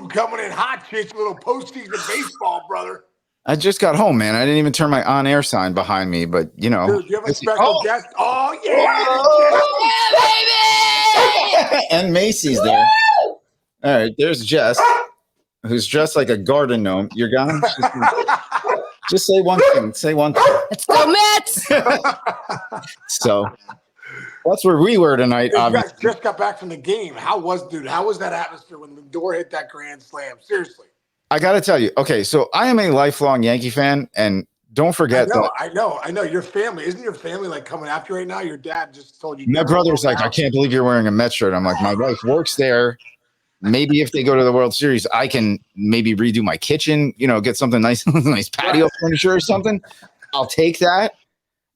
coming in hot, Chinch. Little postseason baseball, brother. I just got home, man. I didn't even turn my on-air sign behind me, but you know. Dude, do you have a special guest? Oh yeah, baby! And Macy's there. All right, there's Jess, who's dressed like a garden gnome. You're gone. Just say one thing. Say one thing. Let's go Mets. So that's where we were tonight. You guys just got back from the game. How was that atmosphere when Lindor hit that grand slam? Seriously. I got to tell you. Okay, so I am a lifelong Yankee fan, and don't forget that. I know. Your family, isn't your family like coming after you right now? Your dad just told you. My brother's like, I can't believe you're wearing a Mets shirt. I'm like, my wife works there. Maybe if they go to the World Series, I can maybe redo my kitchen, get something nice patio furniture or something. I'll take that.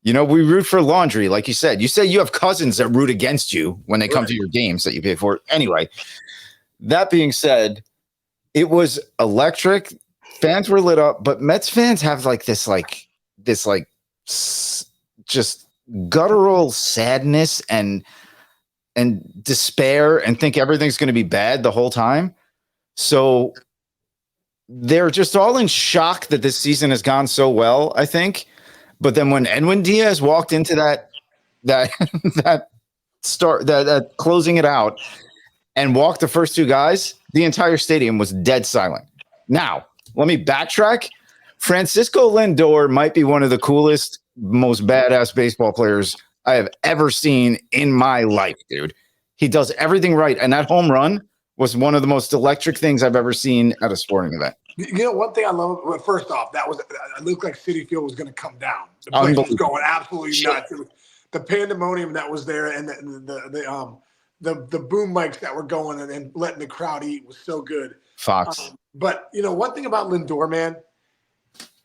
We root for laundry. Like you said, you have cousins that root against you when they come to your games that you pay for. Anyway, that being said, it was electric. Fans were lit up, but Mets fans have this just guttural sadness and despair and think everything's going to be bad the whole time. So they're just all in shock that this season has gone so well, I think. But then when Edwin Diaz walked into that closing it out and walked the first two guys, the entire stadium was dead silent. Now, let me backtrack. Fransisco Lindor might be one of the coolest, most badass baseball players I have ever seen in my life, dude. He does everything right. And that home run was one of the most electric things I've ever seen at a sporting event. One thing I love, first off, it looked like Citi Field was going to come down. The place was going absolutely nuts. The pandemonium that was there and the boom mics that were going and letting the crowd eat was so good. Fox. But, one thing about Lindor, man,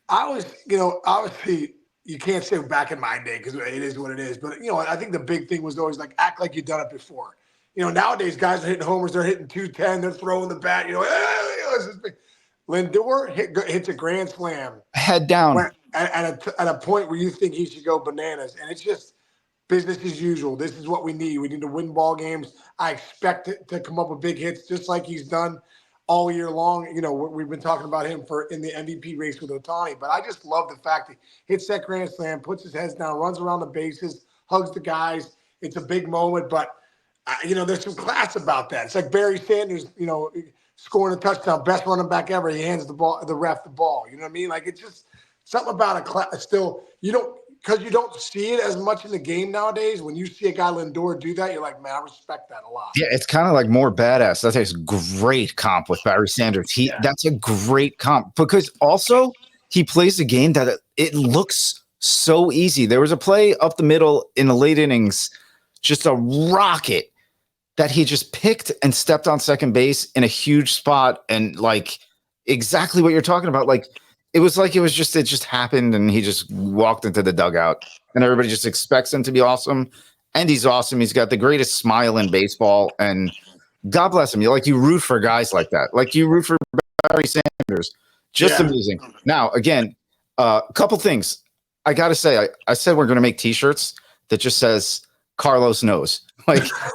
obviously you can't say back in my day because it is what it is. But, I think the big thing was always act like you've done it before. Nowadays guys are hitting homers. They're hitting 210. They're throwing the bat. Lindor hits a grand slam. Head down. At a point where you think he should go bananas. And it's just business as usual. This is what we need. We need to win ball games. I expect it to come up with big hits just like he's done all year long. We've been talking about him in the MVP race with Ohtani. But I just love the fact that he hits that grand slam, puts his head down, runs around the bases, hugs the guys. It's a big moment. But, there's some class about that. It's like Barry Sanders, scoring a touchdown, best running back ever. He hands the ref the ball. You know what I mean? It's just something about a class. Still, because you don't see it as much in the game nowadays. When you see a guy Lindor do that, you're like, man, I respect that a lot. Yeah, it's kind of like more badass. That's a great comp with Barry Sanders. That's a great comp because also he plays a game that it looks so easy. There was a play up the middle in the late innings, just a rocket that he just picked and stepped on second base in a huge spot and exactly what you're talking about. It just happened and he just walked into the dugout and everybody just expects him to be awesome. And he's awesome. He's got the greatest smile in baseball and God bless him. You root for guys like that. You root for Barry Sanders. Just amazing. Now, again, a couple things. I got to say, I said we're going to make t-shirts that just says Carlos knows.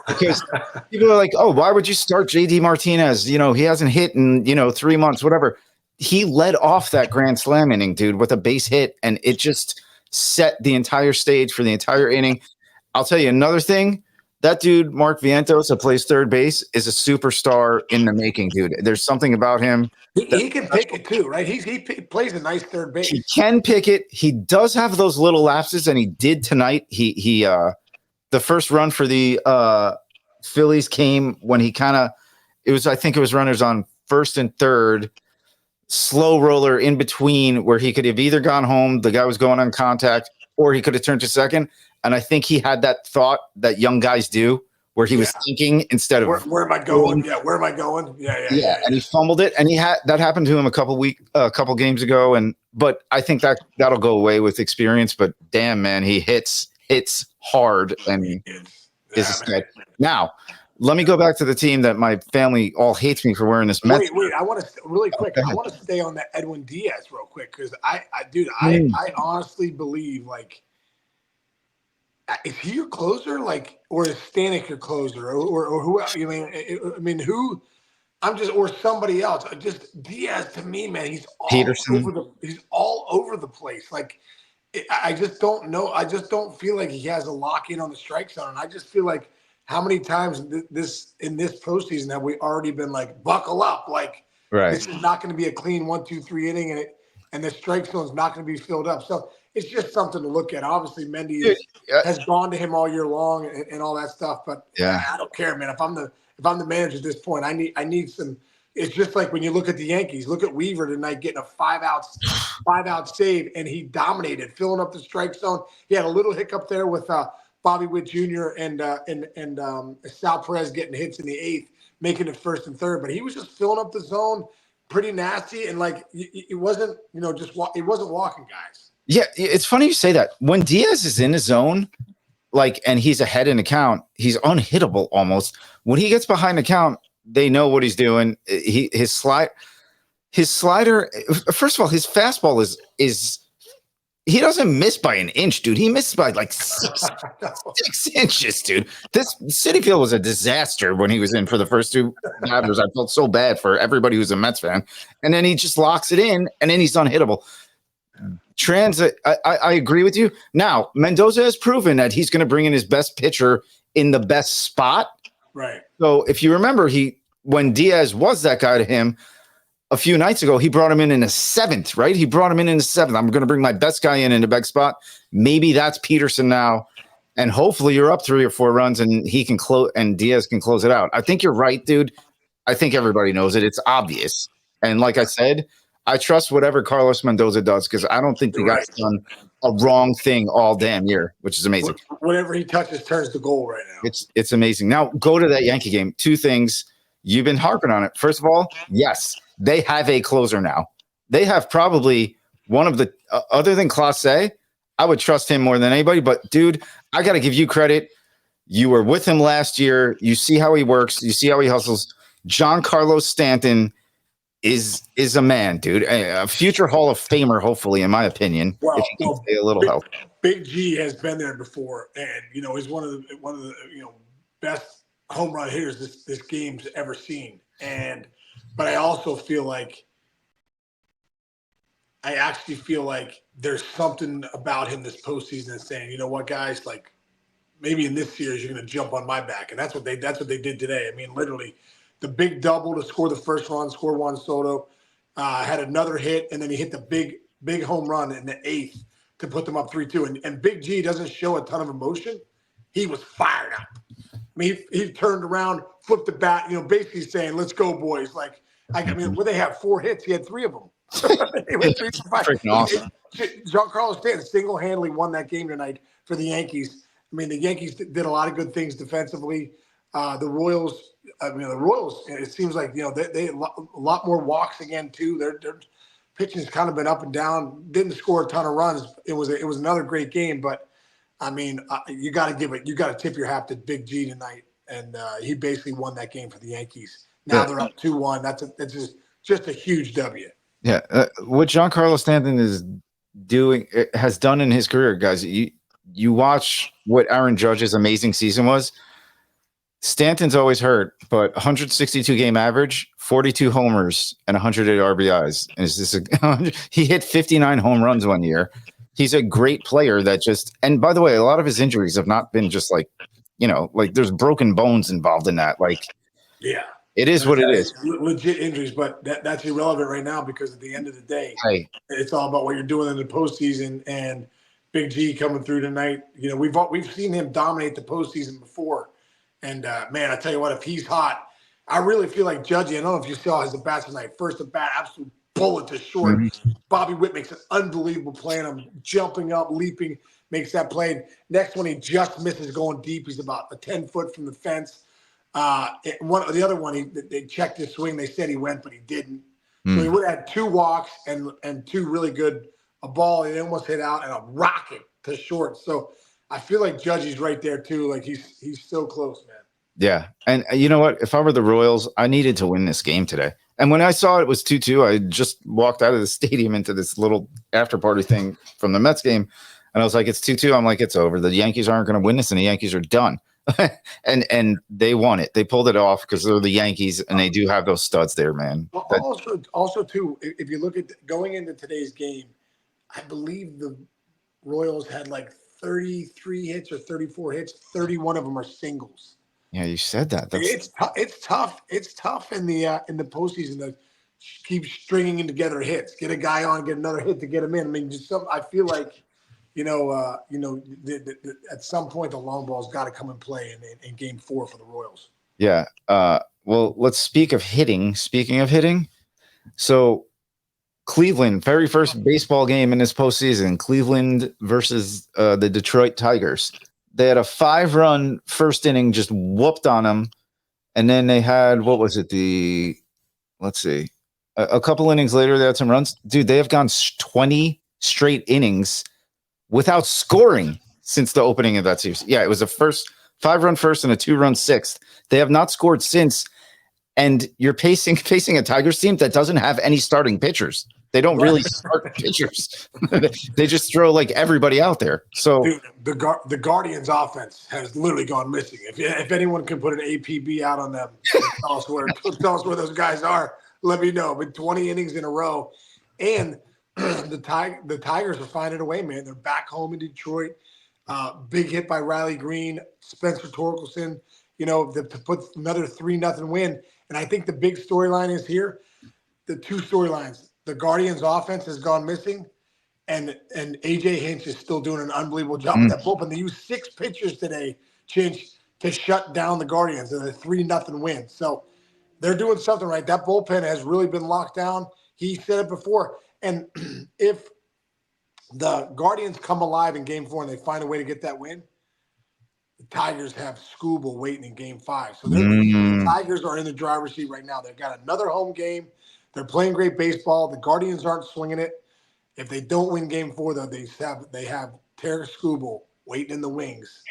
Because people are like, oh, why would you start JD Martinez? He hasn't hit in, 3 months, whatever. He led off that grand slam inning, dude, with a base hit, and it just set the entire stage for the entire inning. I'll tell you another thing. That dude, Mark Vientos, that plays third base, is a superstar in the making, dude. There's something about him. He can pick it too, right? He plays a nice third base. He can pick it. He does have those little lapses, and he did tonight. He the first run for the Phillies came when I think it was runners on first and third, slow roller in between where he could have either gone home, the guy was going on contact, or he could have turned to second. And I think he had that thought that young guys do where he was thinking instead of where am I going? Yeah, where am I going? Yeah. And he fumbled it, and that happened to him a couple games ago. But I think that'll go away with experience. But damn, man, he hits hard and is a stud. Now, let me go back to the team that my family all hates me for wearing this. Wait, I want to really quick. I want to stay on that Edwin Diaz real quick because I honestly believe is he your closer or is Stanek your closer or who? I mean who? or somebody else. Just Diaz to me, man, he's Peterson. all over the place. Like I just don't know. I just don't feel like he has a lock in on the strike zone. And I just feel like how many times in this postseason have we already been like, buckle up, like this is not going to be a clean 1-2-3 inning, and the strike zone is not going to be filled up. So it's just something to look at. Obviously, Mendy has gone to him all year long and all that stuff. But I don't care, man. If I'm the manager at this point, I need some. It's just like when you look at the Yankees. Look at Weaver tonight getting a 5-out save, and he dominated, filling up the strike zone. He had a little hiccup there with Bobby Witt Jr. and Sal Perez getting hits in the 8th, making it 1st and 3rd. But he was just filling up the zone, pretty nasty, and like it wasn't it wasn't walking guys. Yeah, it's funny you say that. When Diaz is in his zone, like, and he's ahead in the count, he's unhittable almost. When he gets behind the count, they know what he's doing. His slider. First of all, his fastball is he doesn't miss by an inch, dude. He misses by like 6 inches, dude. This Citi Field was a disaster when he was in for the first 2 batters. I felt so bad for everybody who's a Mets fan. And then he just locks it in, and then he's unhittable. Transit, I agree with you. Now, Mendoza has proven that he's going to bring in his best pitcher in the best spot. Right. So if you remember, when Diaz was that guy to him a few nights ago, he brought him in the 7th, right? He brought him in the 7th. I'm going to bring my best guy in the best spot. Maybe that's Peterson now, and hopefully you're up 3 or 4 runs, and he can close, and Diaz can close it out. I think you're right, dude. I think everybody knows it. It's obvious, and like I said, I trust whatever Carlos Mendoza does because I don't think the guy's done a wrong thing all damn year, which is amazing. Whatever he touches turns to gold right now. It's amazing. Now go to that Yankee game. 2 things. You've been harping on it. First of all, yes, they have a closer now. They have probably one of the other than Clase. I would trust him more than anybody. But dude, I got to give you credit. You were with him last year. You see how he works. You see how he hustles. Giancarlo Stanton is a man, dude. A future Hall of Famer, hopefully, in my opinion. Well, if he can stay a little help. Big G has been there before, and he's one of the best home run hitters this game's ever seen. But I also feel like there's something about him this postseason that's saying, you know what, guys, like maybe in this series you're going to jump on my back, and that's what they did today. I mean, literally. The big double to score the first run, score Juan Soto, had another hit, and then he hit the big home run in the 8th to put them up 3-2. And Big G doesn't show a ton of emotion. He was fired up. I mean, he turned around, flipped the bat, basically saying, "Let's go, boys!" Like I mean, where they have 4 hits, he had 3 of them. They went 3 for 5. Freaking awesome. Giancarlo Stanton single-handedly won that game tonight for the Yankees. I mean, the Yankees did a lot of good things defensively. The Royals. It seems like they a lot more walks again too. Their pitching's kind of been up and down. Didn't score a ton of runs. It was another great game, but I mean, you got to tip your hat to Big G tonight, and he basically won that game for the Yankees. Now they're up 2-1. That's just a huge W. Yeah, what Giancarlo Stanton has done in his career, guys. You watch what Aaron Judge's amazing season was. Stanton's always hurt, but 162 game average, 42 homers, and 108 RBIs. And he hit 59 home runs one year. He's a great player and by the way, a lot of his injuries have not been just like there's broken bones involved in that. Like, yeah, it is what it is. Legit injuries, but that's irrelevant right now because at the end of the day, it's all about what you're doing in the postseason. And Big G coming through tonight. We've seen him dominate the postseason before. And, man, I tell you what, if he's hot, I really feel like Judgy. I don't know if you saw his at-bat tonight. First at-bat, absolute bullet to short. Mm-hmm. Bobby Witt makes an unbelievable play on him, jumping up, leaping, makes that play. Next one, he just misses going deep. He's about a 10-foot from the fence. The other one, they checked his swing. They said he went, but he didn't. Mm-hmm. So he would have had 2 walks and 2 really good, a ball he almost hit out, and a rocket to short. So I feel like Judgy's right there too. Like he's so close, man. Yeah. And you know what? If I were the Royals, I needed to win this game today. And when I saw it was 2-2, I just walked out of the stadium into this little after party thing from the Mets game. And I was like, it's 2-2. I'm like, it's over. The Yankees aren't going to win this, and the Yankees are done. and they won it. They pulled it off because they're the Yankees, and they do have those studs there, man. Well, also too, if you look at going into today's game, I Bleav the Royals had like 33 hits or 34 hits. 31 of them are singles. Yeah, you said that. It's tough. It's tough in the postseason to keep stringing together hits. Get a guy on, get another hit to get him in. I mean, I feel like, at some point the long ball's got to come and play in Game 4 for the Royals. Yeah. Well, let's speak of hitting. Speaking of hitting, so Cleveland, very first baseball game in this postseason, Cleveland versus the Detroit Tigers. They had a 5-run first inning, just whooped on them. And then they had, what was it? Let's see. A couple innings later, they had some runs. Dude, they have gone 20 straight innings without scoring since the opening of that series. Yeah, it was a 5-run first and a 2-run sixth. They have not scored since. And you're facing a Tigers team that doesn't have any starting pitchers. They don't really start pitchers. They just throw like everybody out there. So dude, the Guardians offense has literally gone missing. If anyone can put an APB out on them, tell us where those guys are. Let me know. But 20 innings in a row, and the Tigers are finding a way, man. They're back home in Detroit. Big hit by Riley Green, Spencer Torkelson. To put another 3-0 win. And I think the big storyline is here. The two storylines. The Guardians offense has gone missing, and AJ Hinch is still doing an unbelievable job with that bullpen. They used 6 pitchers today, Chinch, to shut down the Guardians in a 3-0 win. So they're doing something right. That bullpen has really been locked down. He said it before. And if the Guardians come alive in Game 4 and they find a way to get that win, the Tigers have Scooble waiting in Game 5. So the Tigers are in the driver's seat right now. They've got another home game. They're playing great baseball. The Guardians aren't swinging it. If they don't win Game 4, though, they have Terry Scooble waiting in the wings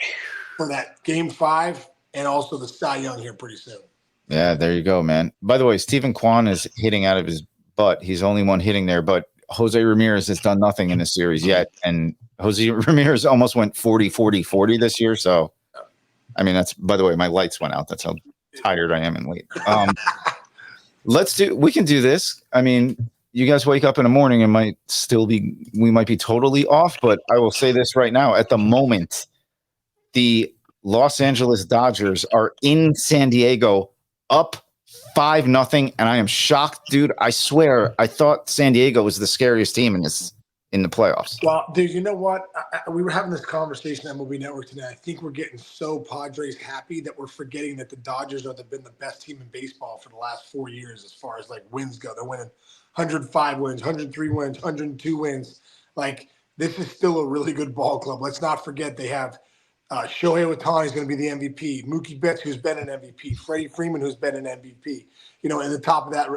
for that Game 5 and also the Cy Young here pretty soon. Yeah, there you go, man. By the way, Stephen Kwan is hitting out of his butt. He's the only one hitting there, but Jose Ramirez has done nothing in this series yet. And Jose Ramirez almost went 40-40-40 this year. So, I mean, that's, by the way, my lights went out. That's how tired I am and late. We can do this. I mean, you guys wake up in the morning and we might be totally off, but I will say this right now. At the moment, the Los Angeles Dodgers are in San Diego up 5-0, and I am shocked, dude. I swear, I thought San Diego was the scariest team in the playoffs. Well, dude, you know what? We were having this conversation on MLB Network today. I think we're getting so Padres happy that we're forgetting that the Dodgers have been the best team in baseball for the last 4 years as far as like wins go. They're winning 105 wins, 103 wins, 102 wins. Like, this is still a really good ball club. Let's not forget they have Shohei Ohtani is going to be the MVP. Mookie Betts, who's been an MVP. Freddie Freeman, who's been an MVP. In the top of that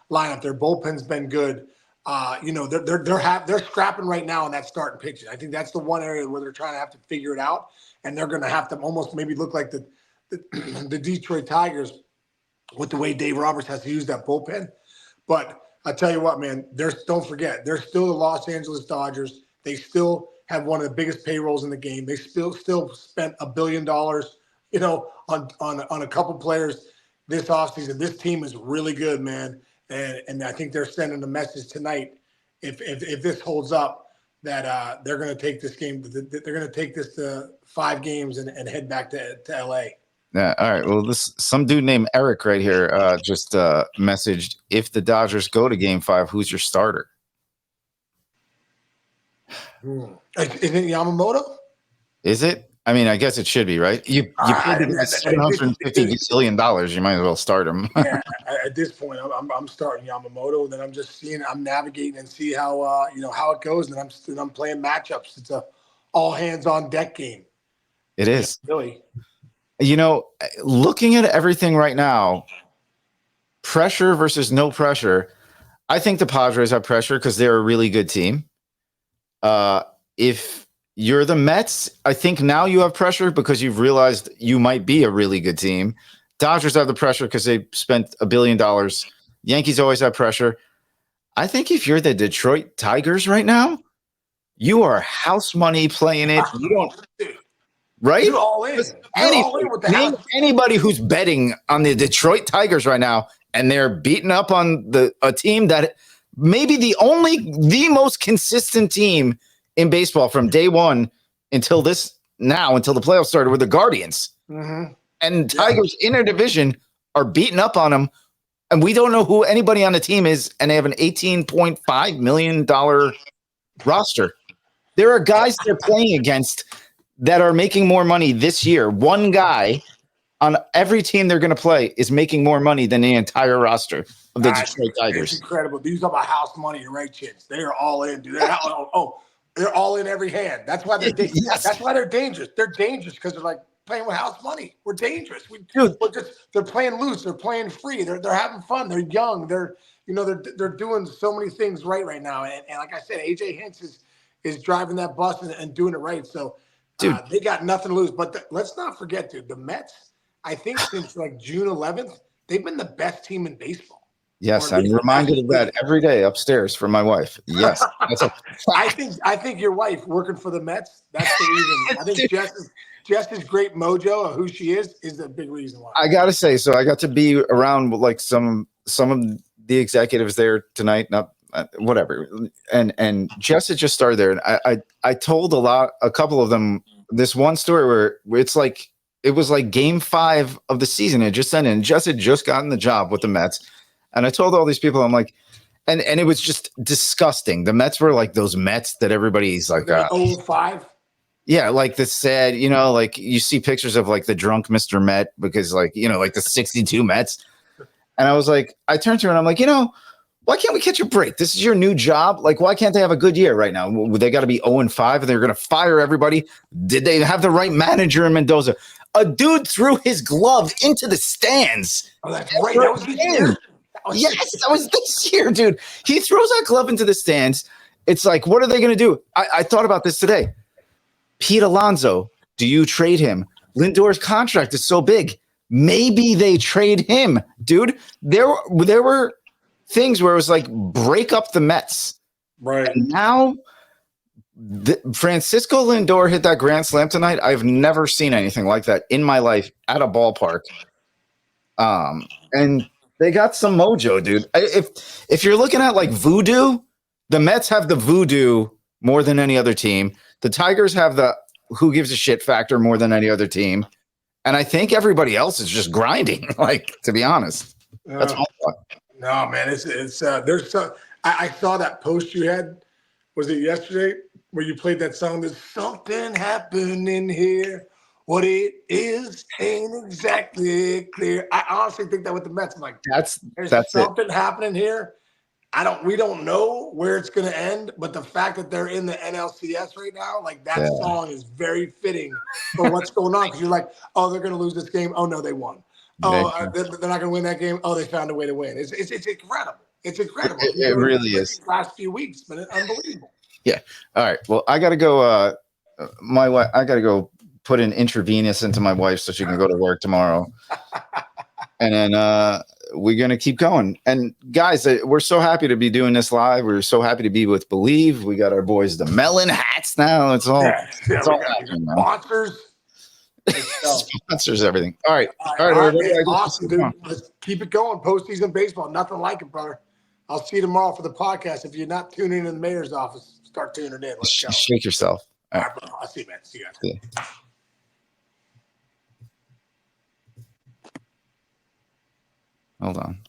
lineup, their bullpen's been good. They're scrapping right now on that starting pitching. I think that's the one area where they're trying to have to figure it out, and they're going to have to almost maybe look like the Detroit Tigers with the way Dave Roberts has to use that bullpen. But I tell you what, man, don't forget, they're still the Los Angeles Dodgers. They still have one of the biggest payrolls in the game. They still spent $1 billion, on a couple players this offseason. This team is really good, man. And I think they're sending a message tonight, if this holds up, that they're going to take this game. They're going to take this to 5 games and head back to LA. Yeah. All right. Well, some dude named Eric right here just messaged, if the Dodgers go to Game 5, who's your starter? Is it Yamamoto? Is it? I mean, I guess it should be, right? You paid $750 gazillion. You might as well start him. Yeah, at this point, I'm starting Yamamoto, and then I'm just I'm navigating and see how how it goes, and I'm playing matchups. It's a all hands on deck game. It is really. Looking at everything right now, pressure versus no pressure. I think the Padres have pressure because they're a really good team. If you're the Mets, I think now you have pressure because you've realized you might be a really good team. Dodgers have the pressure because they spent $1 billion. Yankees always have pressure. I think if you're the Detroit Tigers right now, you are house money playing it. right? You're all in. You're all in with the Name house. anybody who's betting on the Detroit Tigers right now, and they're beating up on a team that maybe the most consistent team in baseball from day one until the playoffs started with the Guardians. Mm-hmm. And Tigers in their division are beating up on them, and we don't know who anybody on the team is, and they have an $18.5 million roster. There are guys they're playing against that are making more money this year. One guy on every team they're going to play is making more money than the entire roster of the Detroit Tigers. It's incredible. These are about house money, the right chicks. They are all in, dude. They're all in every hand. That's why they're dangerous. That's why they're dangerous. They're dangerous because they're like playing with house money. We're dangerous. They're playing loose. They're playing free. They're having fun. They're young. They're doing so many things right now. And like I said, AJ Hinch is driving that bus and doing it right. So they got nothing to lose. But let's not forget, dude, the Mets, I think since like June 11th, they've been the best team in baseball. Yes, I'm reminded of that every day upstairs from my wife. Yes, that's a fact. I think your wife working for the Mets. That's the reason. I think Jess's great mojo of who she is the big reason why. I gotta say, so I got to be around like some of the executives there tonight. Not whatever, and Jess had just started there, and I told a couple of them this one story where it was like game 5 of the season. It just ended, and Jess had just gotten the job with the Mets. And I told all these people, I'm like, and it was just disgusting. The Mets were like those Mets that everybody's like, 0-5. Yeah, like the sad, like you see pictures of like the drunk Mr. Met because like the 62 Mets. And I was like, I turned to her and I'm like, why can't we catch a break? This is your new job. Like, why can't they have a good year right now? They got to be 0-5 and they're going to fire everybody. Did they have the right manager in Mendoza? A dude threw his glove into the stands. Oh, that's right. That was this year. Yes, that was this year, dude. He throws that glove into the stands. It's like, what are they going to do? I thought about this today. Pete Alonso, do you trade him? Lindor's contract is so big. Maybe they trade him, dude. There were things where it was like, break up the Mets. Right. And now, Fransisco Lindor hit that grand slam tonight. I've never seen anything like that in my life at a ballpark. And they got some mojo, dude. If you're looking at like voodoo, the Mets have the voodoo more than any other team. The Tigers have the who gives a shit factor more than any other team. And I think everybody else is just grinding, like, to be honest. That's my thought. No, man, it's there's so I saw that post you had, was it yesterday, where you played that song, there's something happening here. What it is ain't exactly clear. I honestly think that with the Mets, I'm like, that's something happening here. We don't know where it's going to end, but the fact that they're in the NLCS right now, like that song is very fitting for what's going on. Because you're like, oh, they're going to lose this game. Oh no, they won. Oh, they're not going to win that game. Oh, they found a way to win. It's incredible. It's incredible. It really is. Last few weeks, but it's unbelievable. Yeah. All right. Well, I got to go. My wife. I got to go put an intravenous into my wife so she can go to work tomorrow. And then we're going to keep going. And guys, we're so happy to be doing this live. We're so happy to be with Bleav. We got our boys, the melon hats now. It's all, it's all happening now. Sponsors everything. All right. Everybody. Awesome, dude. Let's keep it going. Postseason baseball. Nothing like it, brother. I'll see you tomorrow for the podcast. If you're not tuning in the mayor's office, start tuning in. Let's go. Shake yourself. All right, bro. I'll see you, man. See you guys. Yeah. Hold on.